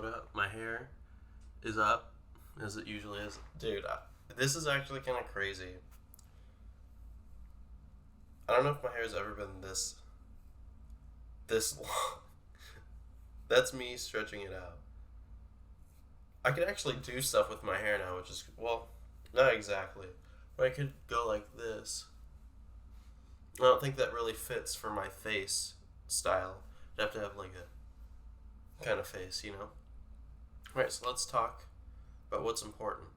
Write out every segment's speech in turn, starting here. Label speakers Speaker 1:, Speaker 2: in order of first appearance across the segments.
Speaker 1: what up? My hair is up, as it usually is. Dude, this is actually kind of crazy. I don't know if my hair's ever been this long. That's me stretching it out. I could actually do stuff with my hair now, which is, well, not exactly. But I could go like this. I don't think that really fits for my face style. I'd have to have like a kind of face, you know? Alright, so let's talk about what's important.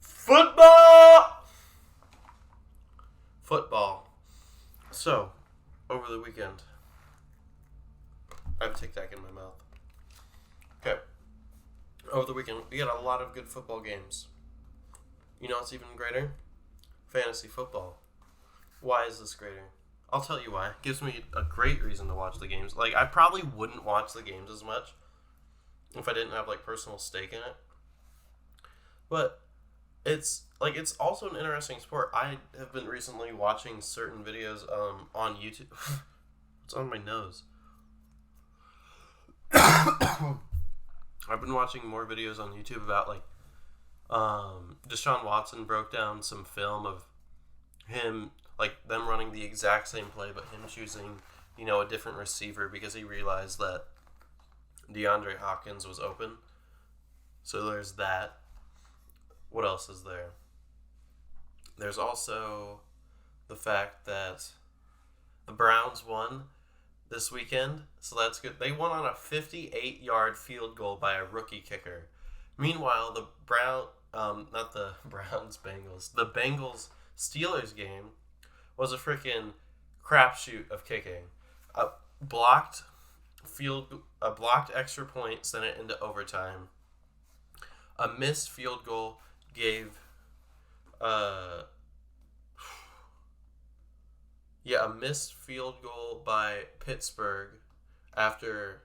Speaker 1: Football! Football. So, over the weekend, I have Tic Tac in my mouth. Okay. Over the weekend, we had a lot of good football games. You know what's even greater? Fantasy football. Why is this greater? I'll tell you why. It gives me a great reason to watch the games. Like, I probably wouldn't watch the games as much if I didn't have, like, personal stake in it. But it's also an interesting sport. I have been recently watching certain videos on YouTube. It's on my nose. I've been watching more videos on YouTube about, like, Deshaun Watson broke down some film of him, like, them running the exact same play, but him choosing, a different receiver because he realized that DeAndre Hopkins was open. So there's that. What else is there? There's also the fact that the Browns won this weekend, so that's good. They won on a 58-yard field goal by a rookie kicker. Meanwhile, the Bengals Steelers game was a freaking crapshoot of kicking. A blocked extra point sent it into overtime. A missed field goal gave a missed field goal by Pittsburgh after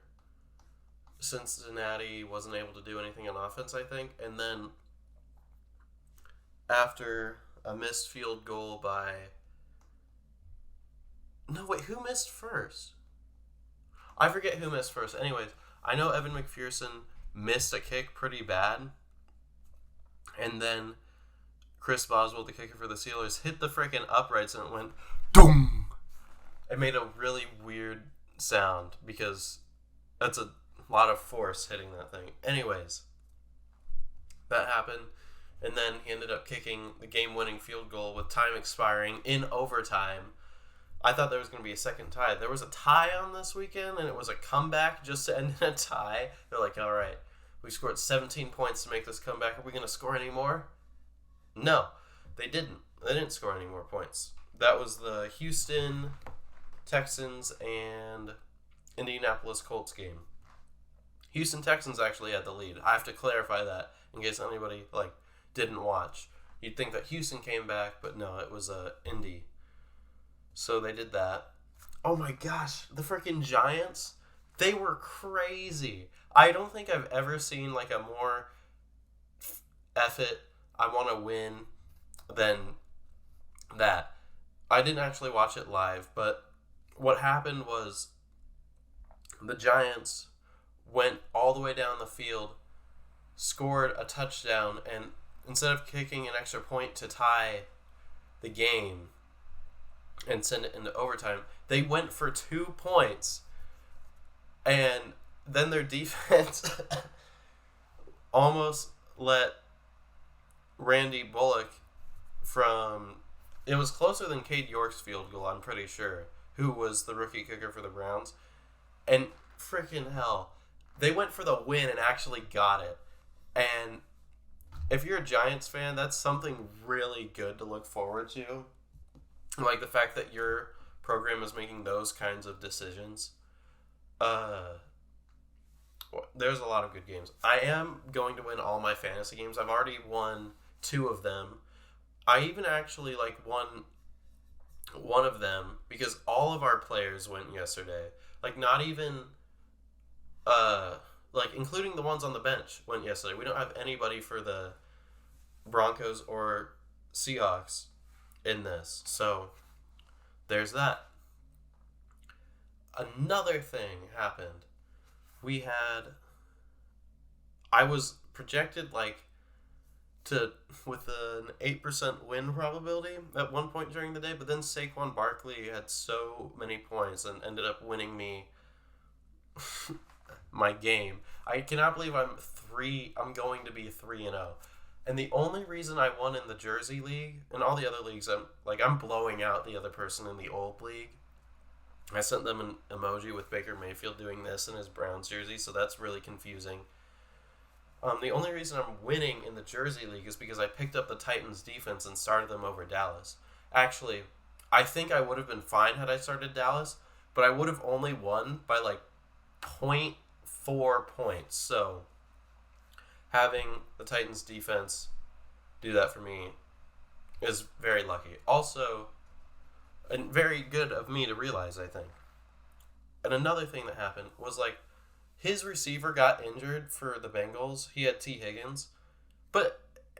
Speaker 1: Cincinnati wasn't able to do anything on offense, I think. And then after a missed field goal by... No, wait, who missed first? I forget who missed first. Anyways, I know Evan McPherson missed a kick pretty bad. And then Chris Boswell, the kicker for the Steelers, hit the freaking uprights and it went doom. It made a really weird sound because that's a lot of force hitting that thing. Anyways, that happened. And then he ended up kicking the game-winning field goal with time expiring in overtime. I thought there was going to be a second tie. There was a tie on this weekend, and it was a comeback just to end in a tie. They're like, all right, we scored 17 points to make this comeback. Are we going to score any more? No, they didn't. They didn't score any more points. That was the Houston Texans and Indianapolis Colts game. Houston Texans actually had the lead. I have to clarify that in case anybody didn't watch. You'd think that Houston came back, but no, it was Indy. So they did that. Oh my gosh, the freaking Giants, they were crazy. I don't think I've ever seen a more F it, I want to win than that. I didn't actually watch it live, but what happened was the Giants went all the way down the field, scored a touchdown, and instead of kicking an extra point to tie the game and send it into overtime, they went for 2 points. And then their defense almost let Randy Bullock it was closer than Cade York's field goal, I'm pretty sure, who was the rookie kicker for the Browns. And freaking hell, they went for the win and actually got it. And if you're a Giants fan, that's something really good to look forward to. Like the fact that your program is making those kinds of decisions. There's a lot of good games. I am going to win all my fantasy games. I've already won 2 of them. I even actually won one of them because all of our players went yesterday. Not even including the ones on the bench went yesterday. We don't have anybody for the Broncos or Seahawks in this. So there's that. Another thing happened. We had I was projected like to with an 8% win probability at one point during the day, but then Saquon Barkley had so many points and ended up winning me my game. I cannot believe I'm going to be 3-0. And the only reason I won in the Jersey League, and all the other leagues, I'm blowing out the other person in the old league. I sent them an emoji with Baker Mayfield doing this in his Browns jersey, so that's really confusing. The only reason I'm winning in the Jersey League is because I picked up the Titans defense and started them over Dallas. Actually, I think I would have been fine had I started Dallas, but I would have only won by like 0.4 points. So having the Titans defense do that for me is very lucky. Also, and very good of me to realize, I think. And another thing that happened was like his receiver got injured for the Bengals. He had T. Higgins.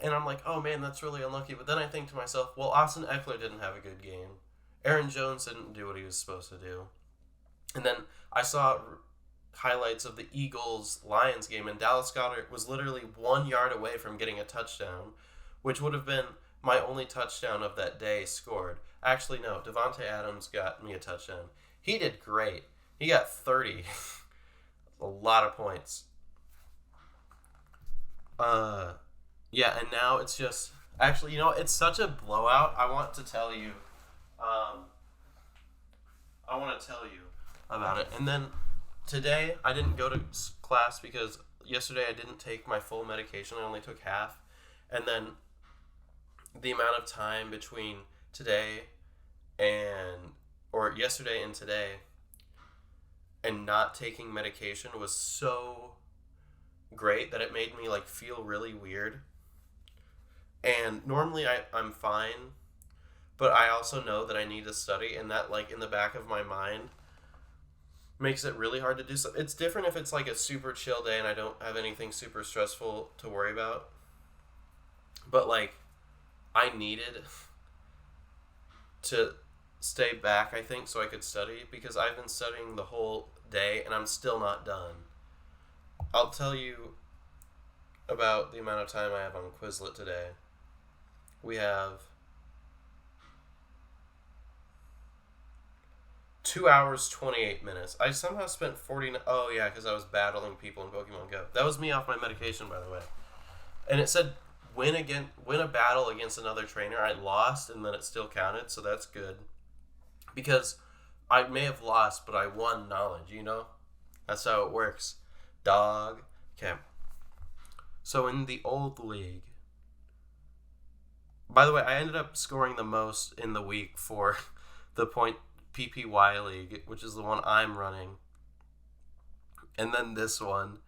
Speaker 1: And I'm like, oh man, that's really unlucky. But then I think to myself, well, Austin Eckler didn't have a good game. Aaron Jones didn't do what he was supposed to do. And then I saw highlights of the Eagles-Lions game, and Dallas Goedert was literally 1 yard away from getting a touchdown, which would have been my only touchdown of that day scored. Actually, no, Devontae Adams got me a touchdown. He did great. He got 30. A lot of points. Yeah, and now it's just... Actually, it's such a blowout. I want to tell you about it. And then today, I didn't go to class because yesterday I didn't take my full medication. I only took half. And then the amount of time between yesterday and today and not taking medication was so great that it made me like feel really weird. And normally I'm fine, but I also know that I need to study, and that like in the back of my mind makes it really hard to do so. It's different if it's like a super chill day and I don't have anything super stressful to worry about. But like I needed to stay back, I think, so I could study, because I've been studying the whole day and I'm still not done. I'll tell you about the amount of time I have on Quizlet today. We have 2 hours, 28 minutes. I somehow spent 40... Oh, yeah, because I was battling people in Pokemon Go. That was me off my medication, by the way. And it said, win a battle against another trainer. I lost, and then it still counted, so that's good. Because I may have lost, but I won knowledge, That's how it works. Dog. Okay. So in the old league... By the way, I ended up scoring the most in the week for the point PPY league, which is the one I'm running. And then this one.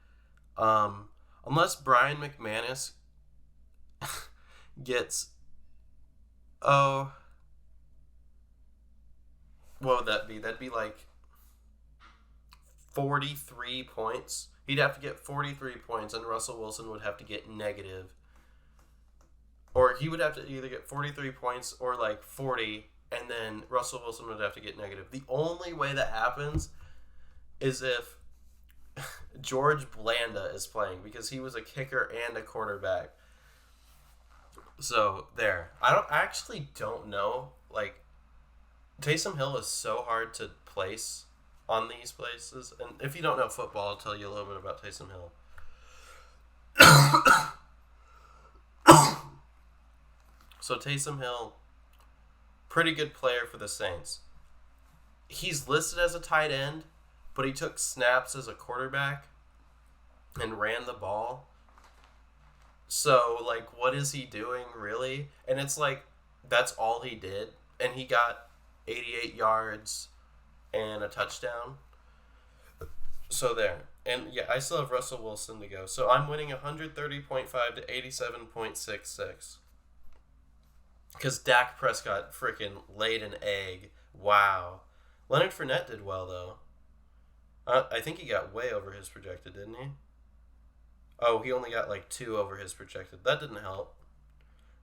Speaker 1: Unless Brian McManus gets... what would that be? That'd be like 43 points. He'd have to get 43 points, and Russell Wilson would have to get negative. Or he would have to either get 43 points or like 40, and then Russell Wilson would have to get negative. The only way that happens is if George Blanda is playing, because he was a kicker and a quarterback. So, there. I actually don't know. Like, Taysom Hill is so hard to place on these places. And if you don't know football, I'll tell you a little bit about Taysom Hill. So Taysom Hill, pretty good player for the Saints. He's listed as a tight end, but he took snaps as a quarterback and ran the ball. So, like, what is he doing, really? And it's like, that's all he did. And he got 88 yards and a touchdown. So there. And, yeah, I still have Russell Wilson to go. So I'm winning 130.5 to 87.66. Because Dak Prescott freaking laid an egg. Wow. Leonard Fournette did well, though. I think he got way over his projected, didn't he? Oh, he only got like 2 over his projected. That didn't help.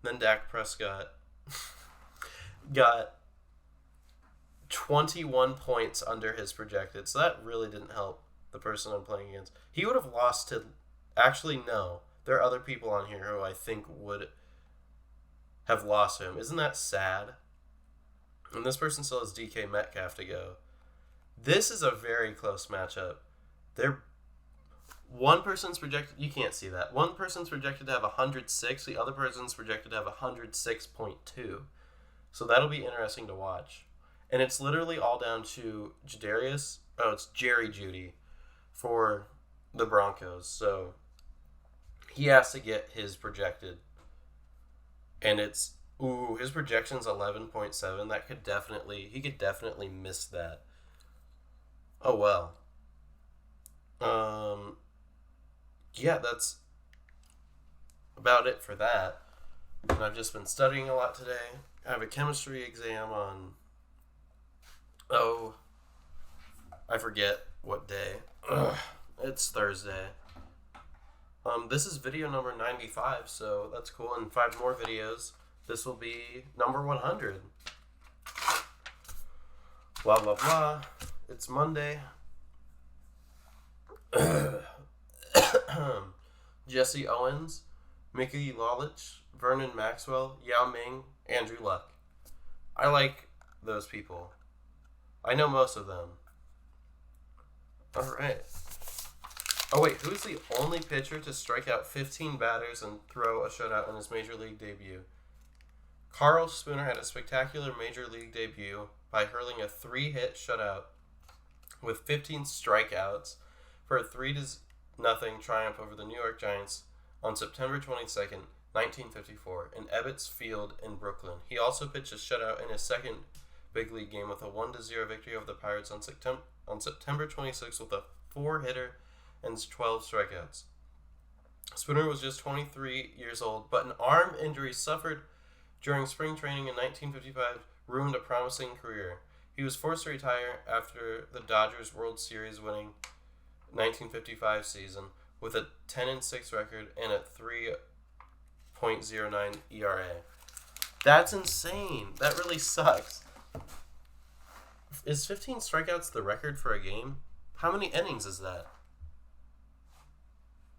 Speaker 1: Then Dak Prescott got 21 points under his projected. So that really didn't help the person I'm playing against. He would have lost to Actually, no. There are other people on here who I think would have lost him. Isn't that sad? And this person still has DK Metcalf to go. This is a very close matchup. They're one person's projected. You can't see that. One person's projected to have 106. The other person's projected to have 106.2. So that'll be interesting to watch. And it's literally all down to Jadarius. Oh, it's Jerry Jeudy for the Broncos. So he has to get his projected. And it's his projection's 11.7. He could definitely miss that. Oh well. Yeah, that's about it for that. And I've just been studying a lot today. I have a chemistry exam on, I forget what day. It's Thursday. This is video number 95, so that's cool. In 5 more videos, this will be number 100. Blah, blah, blah. It's Monday. Jesse Owens, Mickey Lalich, Vernon Maxwell, Yao Ming, Andrew Luck. I like those people. I know most of them. Alright. Oh wait, who's the only pitcher to strike out 15 batters and throw a shutout in his major league debut? Carl Spooner had a spectacular major league debut by hurling a 3-hit shutout with 15 strikeouts for a 3-0 triumph over the New York Giants on September 22nd, 1954, in Ebbets Field in Brooklyn. He also pitched a shutout in his second big league game with a 1-0 victory over the Pirates on September 26th with a 4-hitter and 12 strikeouts. Spooner was just 23 years old, but an arm injury suffered during spring training in 1955 ruined a promising career. He was forced to retire after the Dodgers World Series winning 1955 season with a 10-6 record and a 3.09 ERA. That's insane. That really sucks. Is 15 strikeouts the record for a game? How many innings is that?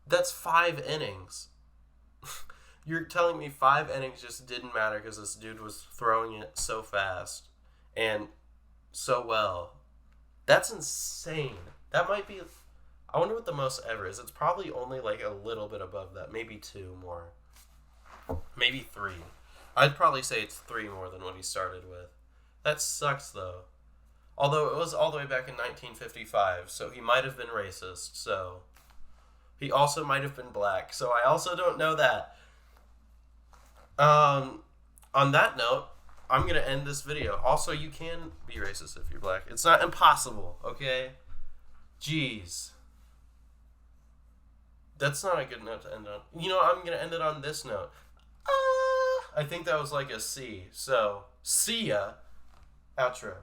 Speaker 1: That's 5 innings. You're telling me 5 innings just didn't matter because this dude was throwing it so fast and so well. That's insane. That might be... I wonder what the most ever is. It's probably only like a little bit above that. Maybe 2 more. Maybe 3. I'd probably say it's 3 more than what he started with. That sucks, though. Although it was all the way back in 1955, so he might have been racist, so... He also might have been black, so I also don't know that. On that note, I'm going to end this video. Also, you can be racist if you're black. It's not impossible, okay? Jeez. That's not a good note to end on. You know, I'm going to end it on this note. I think that was like a C. So, see ya. Outro.